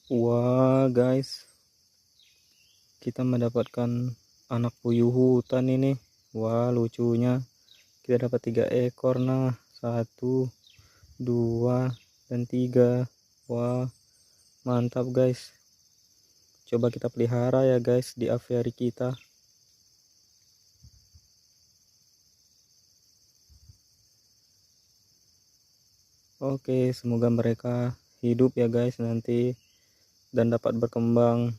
Wah guys, kita mendapatkan anak puyuh hutan ini. Wah lucunya, kita dapat 3 ekor. Nah, 1, 2, dan 3. Wah mantap guys, coba kita pelihara ya guys di aviari kita. Oke, semoga mereka hidup ya guys nanti dan dapat berkembang.